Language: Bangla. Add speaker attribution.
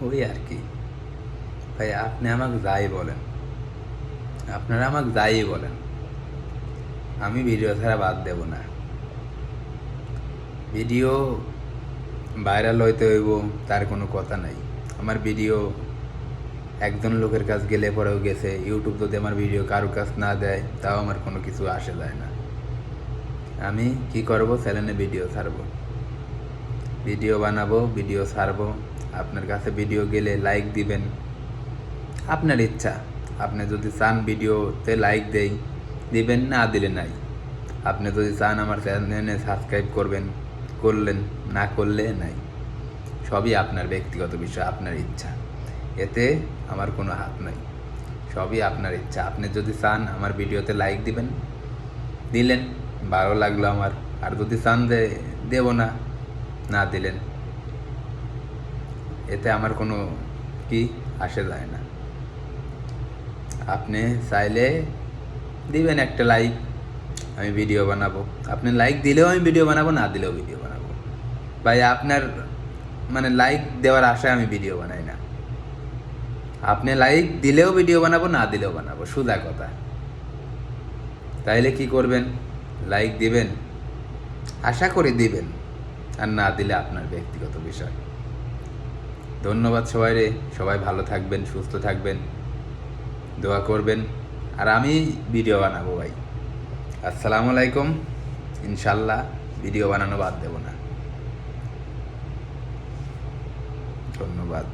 Speaker 1: ওই আর কি ভাই। আপনি আমাকে যাই বলেন, আপনারা আমাকে যাই বলেন, আমি ভিডিও ছাড়া বাদ দেব না। ভিডিও ভাইরাল হইতে হইব তার কোনো কথা নাই। আমার ভিডিও একজন লোকের কাছ গেলে পরেও গেছে, ইউটিউব যদি আমার ভিডিও কারো কাছ না দেয় তাও আমার কোনো কিছু আসে যায় না। আমি কি করব, চ্যানেলে ভিডিও ছাড়বো, ভিডিও বানাবো, ভিডিও ছাড়বো। আপনার কাছে ভিডিও গেলে লাইক দিবেন, আপনার ইচ্ছা। আপনি যদি চান ভিডিওতে লাইক দেই, দিবেন, না দিলে নাই। আপনি যদি চান আমার চ্যানেলে সাবস্ক্রাইব করবেন, করলেন, না করলে নাই। সবই আপনার ব্যক্তিগত বিষয়, আপনার ইচ্ছা। এতে আমার কোনো হাত নাই, সবই আপনার ইচ্ছা। আপনি যদি চান আমার ভিডিওতে লাইক দিবেন, দিলেন, ভালো লাগলো আমার। আর যদি চান যে দেব না, না দিলেন, এতে আমার কোনো কি আসে যায় না। আপনি চাইলে দিবেন একটা লাইক, আমি ভিডিও বানাবো। আপনি লাইক দিলেও আমি ভিডিও বানাবো, না দিলেও ভিডিও বানাবো। ভাই আপনার মানে লাইক দেওয়ার আশায় আমি ভিডিও বানাই না। আপনি লাইক দিলেও ভিডিও বানাবো, না দিলেও বানাবো, সোজা কথা। তাইলে কি করবেন? লাইক দিবেন, আশা করি দিবেন, আর না দিলে আপনার ব্যক্তিগত বিষয়। ধন্যবাদ সবাই রে। সবাই ভালো থাকবেন, সুস্থ থাকবেন, দোয়া করবেন। আর আমি ভিডিও বানাবো ভাই। আসসালামু আলাইকুম। ইনশাল্লাহ ভিডিও বানানো বাদ দেব না। ধন্যবাদ।